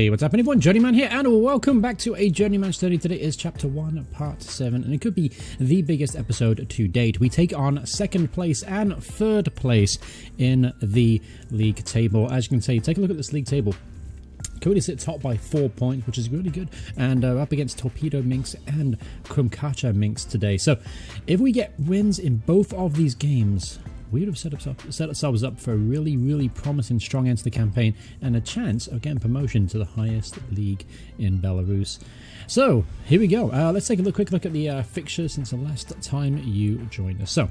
Hey, what's happening everyone? Journeyman here, and welcome back to a Journeyman study. Today is chapter 1, part 7, and it could be the biggest episode to date. We take on 2nd place and 3rd place in the league table. As you can see, take a look at this league table. Cody sits top by 4 points, which is really good, and up against Torpedo Minx and Krumkacha Minx today. So, if we get wins in both of these games, we would have set ourselves up for a really promising strong end to the campaign and a chance of getting promotion to the highest league in Belarus. So, here we go. Let's take a quick look at the fixtures since the last time you joined us. So,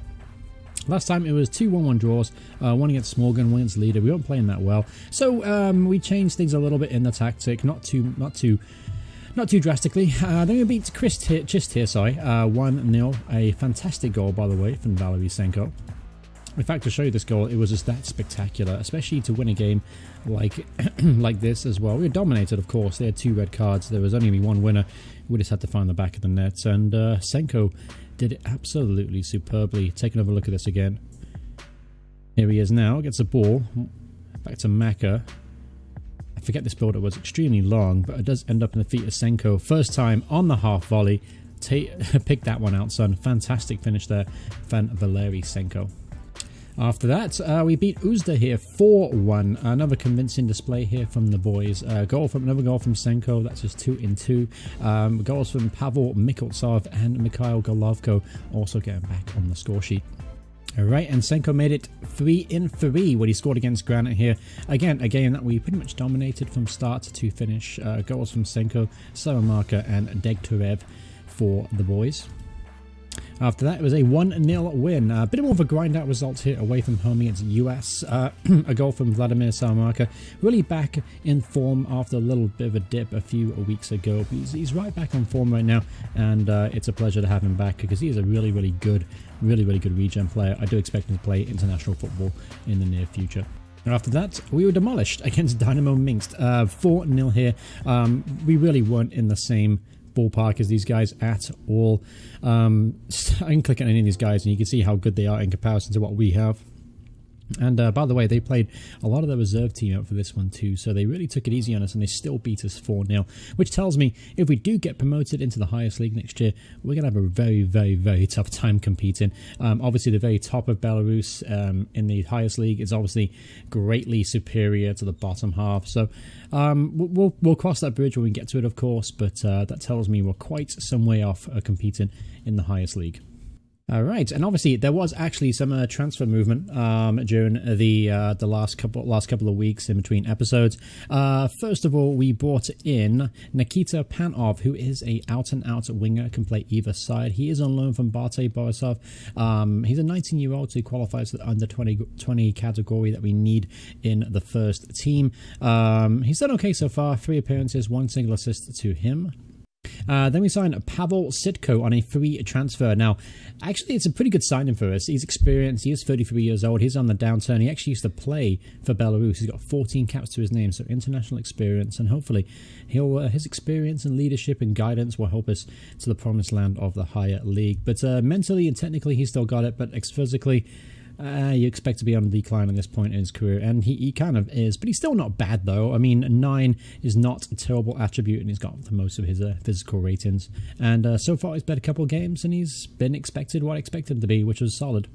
last time it was 2 1-1 draws, one against Smorgan, one against Leader. We weren't playing that well. So, we changed things a little bit in the tactic, not too drastically. Then we beat Chist here, 1-0. A fantastic goal, by the way, from Valery Senko. In fact, to show you this goal, it was just that spectacular, especially to win a game like like this as well. We were dominated, of course. They had 2 red cards. There was only one winner. We just had to find the back of the net, and Senko did it absolutely superbly. Take another look at this again. Here he is now. Gets the ball back to Maka. I forget this build-up was extremely long, but it does end up in the feet of Senko. First time on the half volley. Pick that one out, son. Fantastic finish there, Van Valery Senko. After that, we beat Uzda here 4-1. Another convincing display here from the boys. Another goal from Senko. That's just 2 in 2. Goals from Pavel Mikoltsov and Mikhail Golovko also getting back on the score sheet. Alright, and Senko made it 3 in 3 when he scored against Granite here. Again, a game that we pretty much dominated from start to finish. Goals from Senko, Saramarka and Degturev for the boys. After that, it was a 1-0 win. A bit more of a grind-out result here away from home against US. A goal from Vladimir Salamarka. Really back in form after a little bit of a dip a few weeks ago. He's right back on form right now, and it's a pleasure to have him back because he is a really good regen player. I do expect him to play international football in the near future. After that, we were demolished against Dynamo Minsk. 4-0 here. We really weren't in the same ballpark as these guys at all. I can click on any of these guys and you can see how good they are in comparison to what we have. And by the way, they played a lot of the reserve team out for this one too, so they really took it easy on us and they still beat us 4-0, which tells me if we do get promoted into the highest league next year, we're going to have a very tough time competing. Obviously, the very top of Belarus in the highest league is obviously greatly superior to the bottom half, so we'll cross that bridge when we get to it, of course, but that tells me we're quite some way off competing in the highest league. Alright, and obviously there was actually some transfer movement during the last couple of weeks in between episodes. First of all, we brought in Nikita Panov, who is a out-and-out winger, can play either side. He is on loan from Bartei Borisov. He's a 19-year-old, so he qualifies for the under 20 category that we need in the first team. He's done okay so far, 3 appearances, 1 single assist to him. Then we signed Pavel Sitko on a free transfer. Now, actually, it's a pretty good signing for us. He's experienced. He is 33 years old. He's on the downturn. He actually used to play for Belarus. He's got 14 caps to his name, so international experience. And hopefully, his experience and leadership and guidance will help us to the promised land of the higher league. But mentally and technically, he's still got it. But physically, you expect to be on a decline at this point in his career, and he kind of is, but he's still not bad though. I mean, 9 is not a terrible attribute, and he's got the most of his physical ratings. And so far, he's played a couple of games, and he's been expected what I expected him to be, which was solid.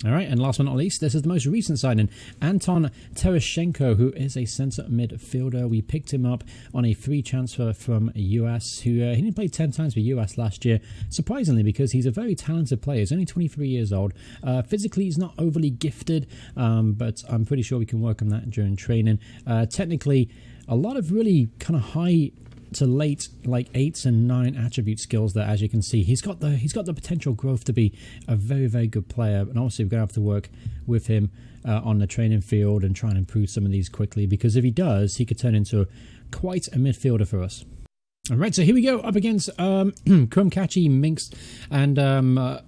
Alright, and last but not least, this is the most recent signing, Anton Tereshchenko, who is a centre midfielder. We picked him up on a free transfer from US, who he didn't play 10 times for US last year, surprisingly, because he's a very talented player. He's only 23 years old. Physically, he's not overly gifted, but I'm pretty sure we can work on that during training. Technically, a lot of really kind of high to late, like 8s and 9 attribute skills there. As you can see, he's got the potential growth to be a very good player, and obviously we're going to have to work with him on the training field and try and improve some of these quickly, because if he does, he could turn into quite a midfielder for us. Alright, so here we go up against Krumkacha Minx, and I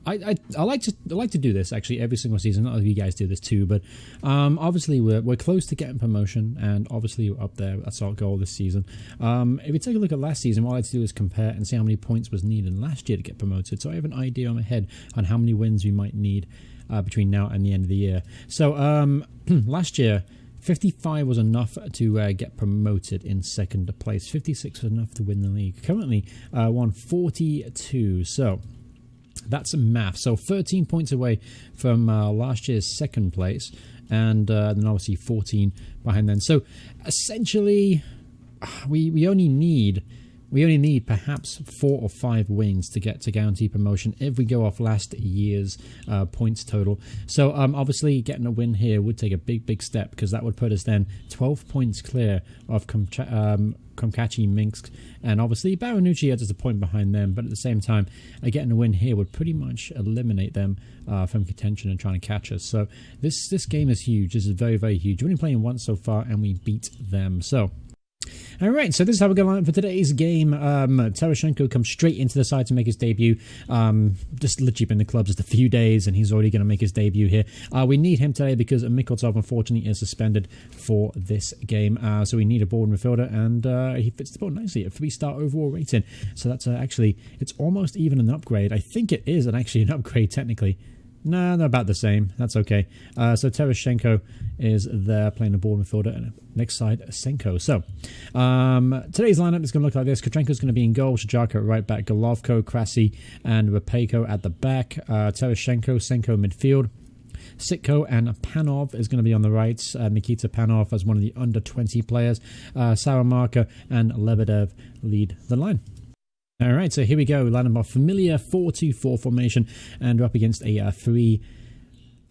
like to do this actually every single season. Not that you guys do this too, but obviously we're close to getting promotion, and obviously we're up there. That's our goal this season. If we take a look at last season, what I like to do is compare and see how many points was needed last year to get promoted. So I have an idea in my head on how many wins we might need between now and the end of the year. So last year, 55 was enough to get promoted in second place. 56 was enough to win the league. Currently, won 42. So that's math. So 13 points away from last year's second place, and then obviously 14 behind then. So essentially, we only need perhaps 4 or 5 wins to get to guarantee promotion if we go off last year's points total. So obviously getting a win here would take a big step, because that would put us then 12 points clear of Komkachi, Minsk, and obviously Baranucci are just a point behind them. But at the same time, getting a win here would pretty much eliminate them from contention and trying to catch us. So this game is huge. This is very, very huge. We're only playing once so far, and we beat them. So alright, so this is how we're going to line up for today's game. Terashenko comes straight into the side to make his debut. Just literally been in the club just a few days, and he's already going to make his debut here. We need him today because Mikoltsov, unfortunately, is suspended for this game. So we need a ball midfielder, and he fits the bill nicely at 3-star overall rating. So that's actually, it's almost even an upgrade. I think it is actually an upgrade, technically. No, they're about the same. That's okay. So Terashenko is there playing the ball midfielder, and next side, Senko. So today's lineup is going to look like this. Kotrenko's going to be in goal, Shajaka at right back, Golovko, Krasi, and Rapeko at the back. Terashenko, Senko midfield. Sitko and Panov is going to be on the right. Nikita Panov as one of the under 20 players. Saramarka and Lebedev lead the line. All right, so here we go. Line up our familiar 4-2-4 formation, and we're up against a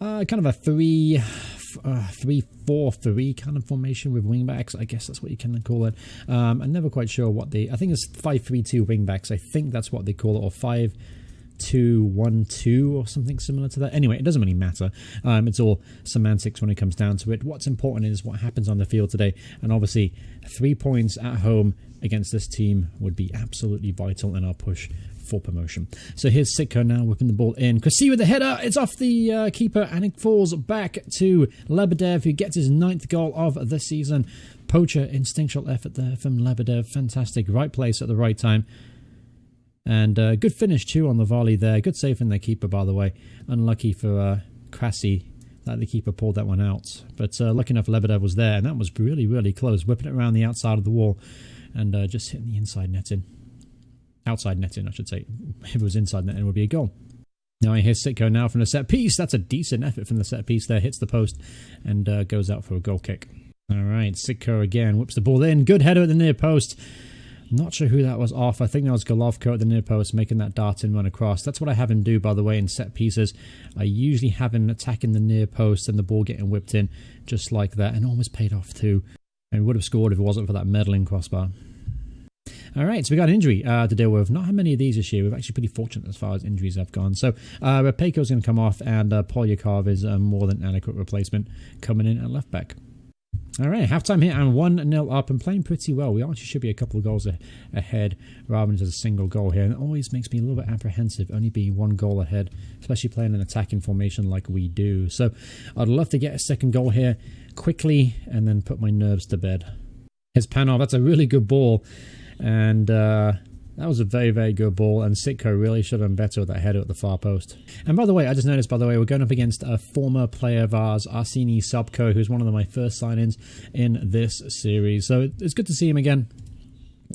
kind of a 3-4-3 kind of formation with wingbacks. I guess that's what you can call it. I'm never quite sure what I think it's 5-3-2 wingbacks. I think that's what they call it, or 5-2-1-2 or something similar to that. Anyway, it doesn't really matter. It's all semantics when it comes down to it. What's important is what happens on the field today, and obviously 3 points at home against this team would be absolutely vital in our push for promotion. So here's Sitko now whipping the ball in. Krasi with the header. It's off the keeper, and it falls back to Lebedev, who gets his 9th goal of the season. Poacher, instinctual effort there from Lebedev. Fantastic. Right place at the right time. And good finish too on the volley there. Good save from their keeper, by the way. Unlucky for Krasi that the keeper pulled that one out. But lucky enough Lebedev was there, and that was really, really close. Whipping it around the outside of the wall and just hitting the inside netting. Outside netting, I should say. If it was inside netting, it would be a goal. Now here's Sitko now from the set piece. That's a decent effort from the set piece there. Hits the post and goes out for a goal kick. All right, Sitko again whips the ball in. Good header at the near post. Not sure who that was off. I think that was Golovko at the near post making that dart and run across. That's what I have him do, by the way, in set pieces. I usually have him attacking the near post and the ball getting whipped in just like that, and almost paid off too. And we would have scored if it wasn't for that meddling crossbar. All right, so we got an injury to deal with. Not had many of these this year. We're actually pretty fortunate as far as injuries have gone. So Rapeko's going to come off, and Polyakov is a more than adequate replacement coming in at left back. All right, halftime here and 1-0 up and playing pretty well. We actually should be a couple of goals ahead rather than just a single goal here. And it always makes me a little bit apprehensive, only being 1 goal ahead, especially playing an attacking formation like we do. So I'd love to get a second goal here quickly and then put my nerves to bed. Here's Panov. That's a really good ball. And that was a very, very good ball, and Sitko really should have done better with that header at the far post. And by the way, I just noticed, we're going up against a former player of ours, Arseny Sobko, who's one of my first sign-ins in this series. So it's good to see him again,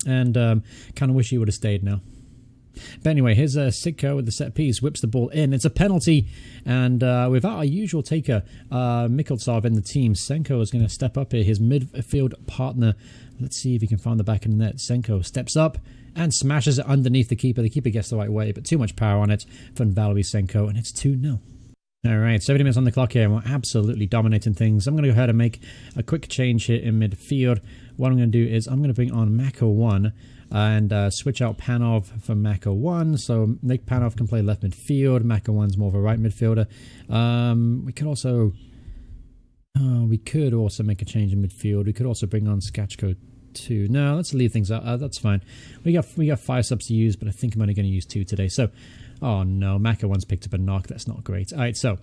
and kind of wish he would have stayed now. But anyway, here's Sitko with the set piece, whips the ball in. It's a penalty, and without our usual taker, Mikoltsov in the team, Senko is going to step up here, his midfield partner. Let's see if he can find the back of the net. Senko steps up and smashes it underneath the keeper. The keeper gets the right way, but too much power on it from Valery Senko, and it's 2-0. All right, 70 minutes on the clock here, and we're absolutely dominating things. I'm going to go ahead and make a quick change here in midfield. What I'm going to do is I'm going to bring on Mako 1 and switch out Panov for Mako 1. So Nick Panov can play left midfield. Mako 1's more of a right midfielder. We could also make a change in midfield. We could also bring on Skachko 2. No, let's leave things out. That's fine. We got 5 subs to use, but I think I'm only going to use 2 today. So, oh no, Mako 1's picked up a knock. That's not great. All right, so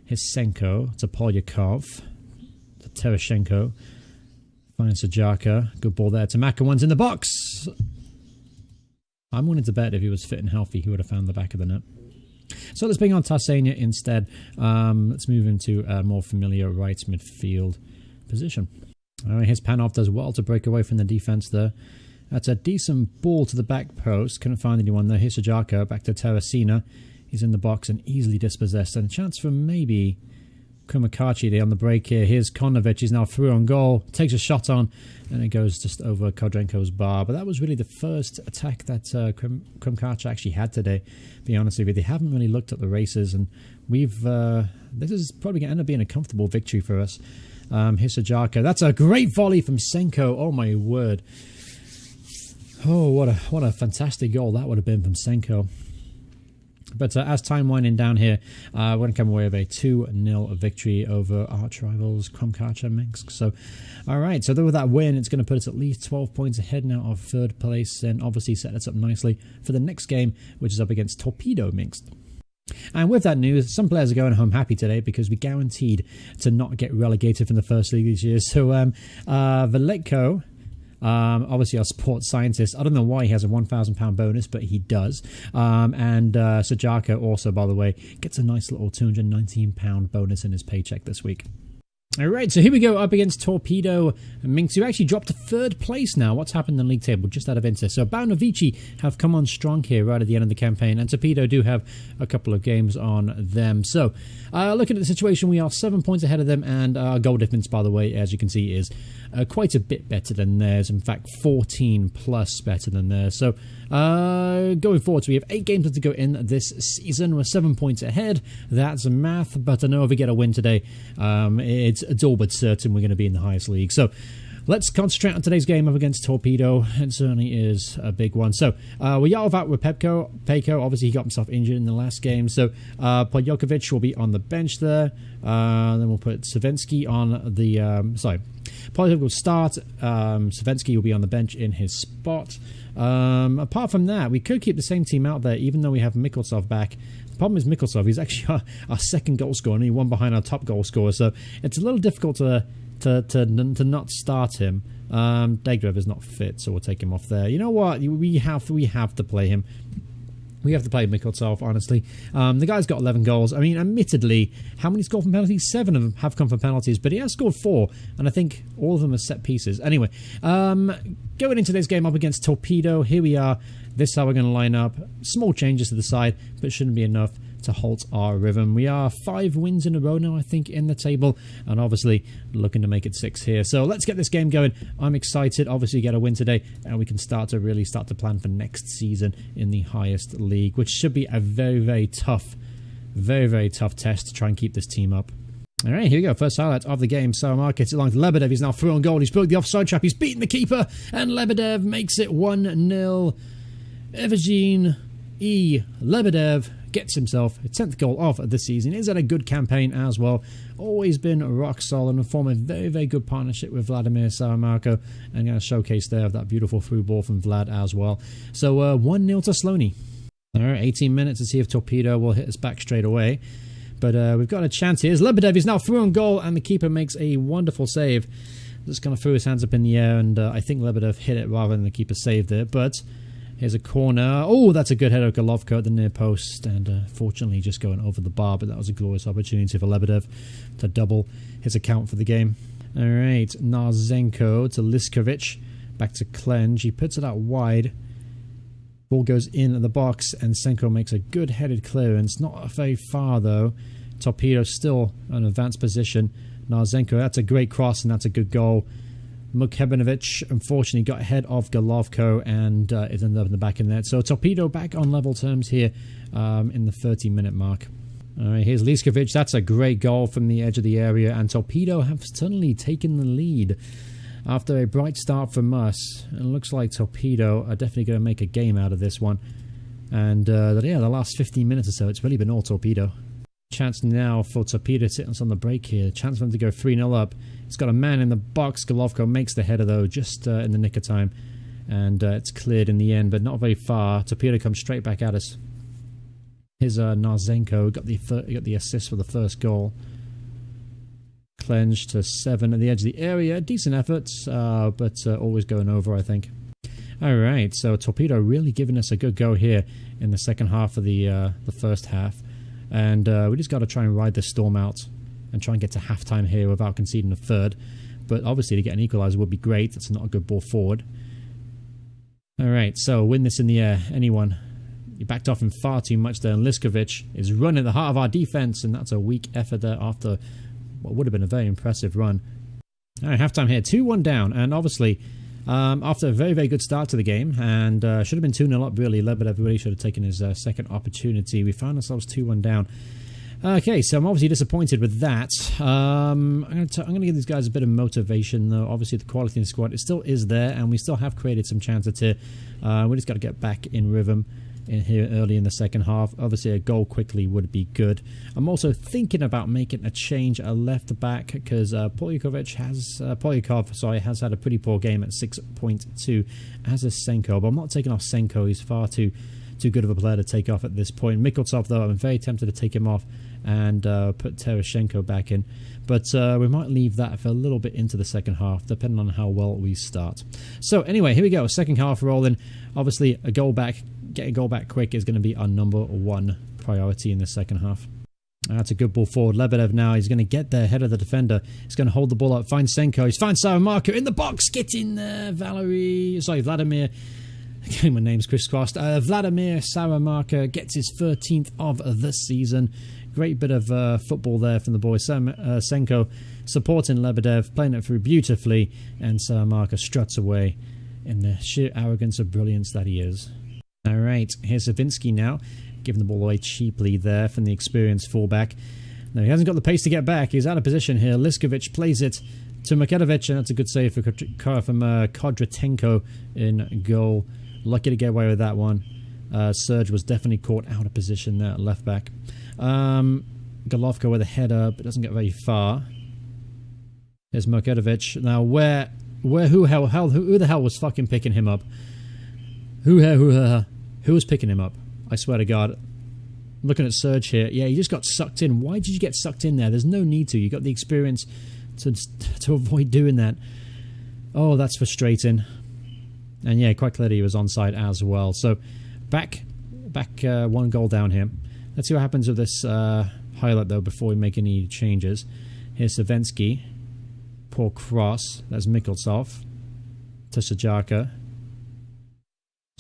here's Senko to Polyakov, to Terashenko, finds Sajaka. Good ball there to Mako 1's in the box. I'm willing to bet if he was fit and healthy, he would have found the back of the net. So let's bring on Tarsenia instead. Let's move into a more familiar right midfield position. Here's Panov, does well to break away from the defense there. That's a decent ball to the back post. Couldn't find anyone there. Here's Sajako back to Terracina. He's in the box and easily dispossessed. And a chance for maybe Kumakachi there on the break here. Here's Konovic. He's now through on goal. Takes a shot on. And it goes just over Kodrenko's bar. But that was really the first attack that Kumakachi actually had today. To be honest with you, they haven't really looked at the races. And we've... this is probably going to end up being a comfortable victory for us. Here's Sajako. That's a great volley from Senko. Oh my word. Oh, what a fantastic goal that would have been from Senko. But as time winding down here, we're going to come away with a 2-0 victory over arch rivals Krumkacha Minsk. So, alright, so with that win, it's going to put us at least 12 points ahead now of 3rd place, and obviously set us up nicely for the next game, which is up against Torpedo Minsk. And with that news, some players are going home happy today because we guaranteed to not get relegated from the first league this year. So, Veletko... obviously our sports scientist, I don't know why he has a £1,000 bonus, but he does. And Sajako also, by the way, gets a nice little £219 bonus in his paycheck this week. Alright, so here we go up against Torpedo Minsk, who actually dropped to 3rd place now. What's happened in the league table? Just out of interest. So Baunovici have come on strong here right at the end of the campaign, and Torpedo do have a couple of games on them. So, looking at the situation, we are 7 points ahead of them, and our goal difference, by the way, as you can see, is quite a bit better than theirs. In fact, 14 plus better than theirs. So, going forward, so we have 8 games to go in this season. We're 7 points ahead. That's math, but I know if we get a win today, it's all but certain we're going to be in the highest league. So let's concentrate on today's game up against Torpedo. It certainly is a big one. So we are out with Peko. Obviously, he got himself injured in the last game. So Podjokovic will be on the bench there. Then we'll put Savensky on the... Podjokovic will start. Savensky will be on the bench in his spot. Apart from that, we could keep the same team out there, even though we have Mikolsov back. The problem is Mikolsov, he's actually our second goal scorer, and he won behind our top goal scorer, so it's a little difficult to not start him. Degrev is not fit, so we'll take him off there. You know what? We have to play him. We have to play Mikolsov, honestly. The guy's got 11 goals. I mean, admittedly, how many scored from penalties? 7 of them have come from penalties, but he has scored 4, and I think all of them are set pieces. Anyway, going into this game up against Torpedo, here we are. This is how we're going to line up. Small changes to the side, but shouldn't be enough to halt our rhythm. We are 5 wins in a row now, I think, in the table, and obviously looking to make it 6 here. So let's get this game going. I'm excited. Obviously get a win today, and we can start to plan for next season in the highest league, which should be a very tough test to try and keep this team up. Alright, here we go. First highlight of the game. Saramar gets it along to Lebedev. He's now through on goal. He's broke the offside trap. He's beaten the keeper, and Lebedev makes it 1-0. Evgeny Lebedev gets himself a 10th goal of the season. He's had a good campaign as well. Always been rock solid and formed a very good partnership with Vladimir Saramarko, and a showcase there of that beautiful through ball from Vlad as well. So 1-0 to Slony. Alright, 18 minutes to see if Torpedo will hit us back straight away. But we've got a chance here. Lebedev is now through on goal, and the keeper makes a wonderful save. Just kind of threw his hands up in the air, and I think Lebedev hit it rather than the keeper saved it. But here's a corner. Oh, that's a good header of Golovko at the near post, and fortunately just going over the bar, but that was a glorious opportunity for Lebedev to double his account for the game. Alright, Narzenko to Liskovic, back to Klenj. He puts it out wide. Ball goes in the box, and Senko makes a good headed clearance. Not very far though. Torpedo still in an advanced position. Narzenko, that's a great cross, and that's a good goal. Mukhebanovic unfortunately got ahead of Golovko and is ended up in the back of the net. So Torpedo back on level terms here in the 30-minute mark. Alright, here's Liskovic. That's a great goal from the edge of the area, and Torpedo have suddenly taken the lead after a bright start from us. It looks like Torpedo are definitely going to make a game out of this one. And yeah, the last 15 minutes or so, it's really been all Torpedo. Chance now for Torpedo sitting us on the break here. Chance for them to go 3-0 up. It's got a man in the box. Golovko makes the header though, just in the nick of time. And it's cleared in the end, but not very far. Torpedo comes straight back at us. Here's Narzenko, got the assist for the first goal. Clenched to 7 at the edge of the area. Decent effort, but always going over, I think. Alright, so Torpedo really giving us a good go here in the second half of the first half. And we just got to try and ride this storm out and try and get to halftime here without conceding a third. but obviously to get an equaliser would be great. That's not a good ball forward. Alright, so win this in the air. Anyone? You backed off him far too much there, and Liskovic is running at the heart of our defence, and that's a weak effort there after what would have been a very impressive run. Alright, halftime here, 2-1 down, and obviously after a very, very good start to the game, and should have been 2-0 up really. Lebedev really should have taken his second opportunity. We found ourselves 2-1 down. Okay, so I'm obviously disappointed with that. I'm going to give these guys a bit of motivation, though. Obviously, the quality in the squad, it still is there, and we still have created some chances here. We just got to get back in rhythm in here early in the second half. Obviously, a goal quickly would be good. I'm also thinking about making a change at left back because Polyakov has had a pretty poor game at 6.2, as is Senko. But I'm not taking off Senko. He's far too good of a player to take off at this point. Mikoltsov, though, I'm very tempted to take him off and put Tereshchenko back in. But we might leave that for a little bit into the second half, depending on how well we start. So anyway, here we go. Second half rolling. Obviously, a goal back. Getting a goal back quick is going to be our number one priority in the second half. That's a good ball forward. Lebedev now. He's going to get there ahead of the defender. He's going to hold the ball up. Find Senko. He's found Saramarka in the box. Get in there, Vladimir. Again, my name's crisscrossed. Vladimir Saramarka gets his 13th of the season. Great bit of football there from the boy. Senko supporting Lebedev, playing it through beautifully, and Saramarka struts away in the sheer arrogance of brilliance that he is. Alright, here's Savinsky now, giving the ball away cheaply there from the experienced fullback. Now, he hasn't got the pace to get back. He's out of position here. Liskovic plays it to Makedovic, and that's a good save from Kodratenko in goal. Lucky to get away with that one. Serge was definitely caught out of position there at left back. Golovko with a header, but doesn't get very far. There's Makedovic. Now, who the hell was fucking picking him up? Who was picking him up? I swear to God. I'm looking at Serge here. Yeah, he just got sucked in. Why did you get sucked in there? There's no need to. You got the experience to avoid doing that. Oh, that's frustrating. And yeah, quite clearly he was onside as well. So back one goal down here. Let's see what happens with this highlight though before we make any changes. Here's Savensky. Poor cross. That's Mikoltsov. To Sajaka.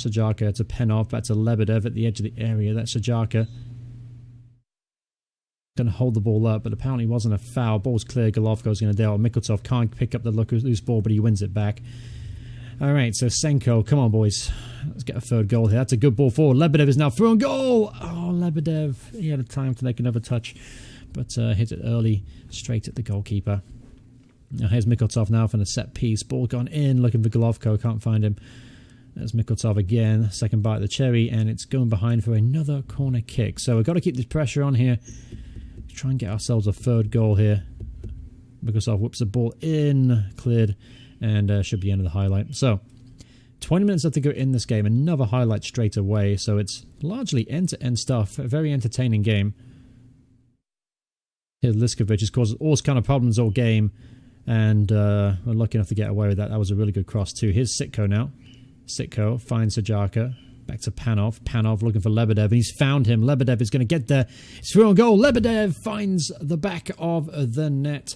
Sajaka to Penov. Back to Lebedev at the edge of the area. That's Sajaka. Going to hold the ball up, but apparently it wasn't a foul. Ball's clear. Golovko's going to deal. Mikoltsov can't pick up the loose ball, but he wins it back. Alright, so Senko, come on boys. Let's get a third goal here. That's a good ball forward. Lebedev is now through on goal. Oh, Lebedev. He had a time to make another touch, but hit it early, straight at the goalkeeper. Now here's Mikoltsov now from a set piece. Ball gone in, looking for Golovko. Can't find him. There's Mikoltsov again. Second bite of the cherry, and it's going behind for another corner kick. So we've got to keep this pressure on here. Try and get ourselves a third goal here. Mikoltsov whips the ball in, cleared, and should be the end of the highlight. So 20 minutes left to go in this game. Another highlight straight away. So it's largely end-to-end stuff. A very entertaining game. Here Liskovic has caused all kind of problems all game, and we're lucky enough to get away with that. That was a really good cross too. Here's Sitko now. Sitko finds Sajaka. Back to Panov. Panov looking for Lebedev, and he's found him. Lebedev is going to get there. It's through on goal. Lebedev finds the back of the net.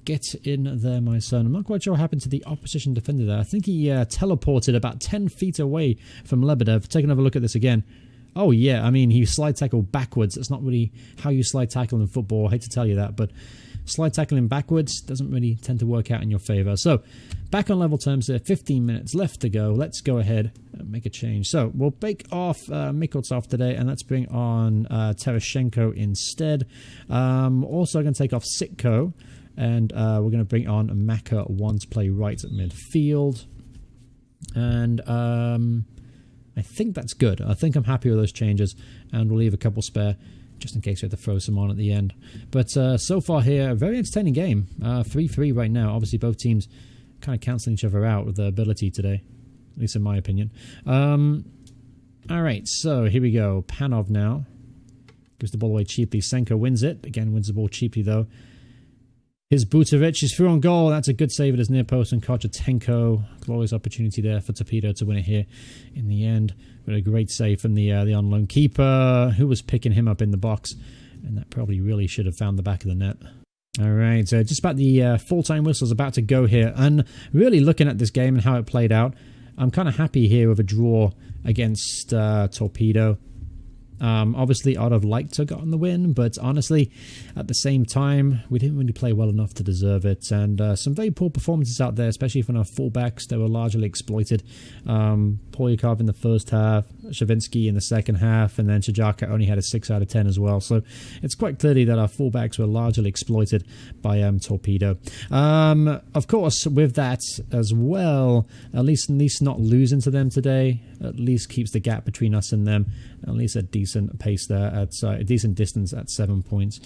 Get in there, my son. I'm not quite sure what happened to the opposition defender there. I think he teleported about 10 feet away from Lebedev. Take another look at this again. Oh, yeah. I mean, he slide tackled backwards. That's not really how you slide tackle in football. I hate to tell you that, but slide tackling backwards doesn't really tend to work out in your favour. So, back on level terms there. 15 minutes left to go. Let's go ahead and make a change. So, we'll bake off Mikoltsov today, and let's bring on Tereshchenko instead. Also, I'm going to take off Sitko. And we're going to bring on Maka one to play right at midfield. And I think that's good. I think I'm happy with those changes. And we'll leave a couple spare just in case we have to throw some on at the end. But so far here, a very entertaining game. 3-3 right now. Obviously, both teams kind of cancelling each other out with their ability today. At least in my opinion. Alright, so here we go. Panov now. Gives the ball away cheaply. Senko wins it. Again, wins the ball cheaply though. Here's Butovic, is through on goal. That's a good save at his near post, and Kochatenko. Glorious opportunity there for Torpedo to win it here in the end. But a great save from the on-loan keeper, who was picking him up in the box. And that probably really should have found the back of the net. All right, so just about the full-time whistle's about to go here, and really looking at this game and how it played out, I'm kind of happy here with a draw against Torpedo. Obviously, I'd have liked to have gotten the win, but honestly, at the same time, we didn't really play well enough to deserve it. And some very poor performances out there, especially from our fullbacks. They were largely exploited. Polyakov in the first half, Shavinsky in the second half, and then Chajaka only had a 6 out of 10 as well. So it's quite clearly that our fullbacks were largely exploited by Torpedo. Of course, with that as well, at least not losing to them today, at least keeps the gap between us and them at least a decent pace there, at a decent distance at 7 points.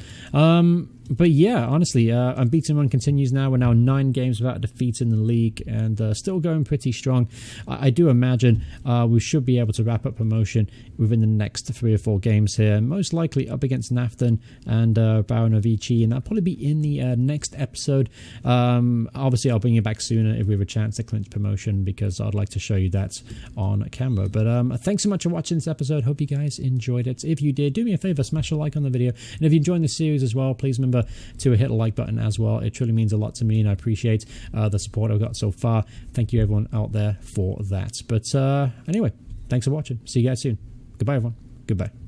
But yeah, honestly, unbeaten run continues now. We're now 9 games without a defeat in the league, and still going pretty strong. I do imagine we should be able to wrap up promotion within the next 3 or 4 games here, most likely up against Nafton and Baronovici, and that'll probably be in the next episode. Obviously, I'll bring you back sooner if we have a chance to clinch promotion, because I'd like to show you that on camera. But thanks so much for watching this episode. Hope you guys enjoyed it. If you did, do me a favor, smash a like on the video, and if you enjoyed the series as well, please remember to hit the like button as well. It truly means a lot to me, and I appreciate the support I've got so far. Thank you everyone out there for that. But anyway, thanks for watching. See you guys soon. Goodbye everyone. Goodbye.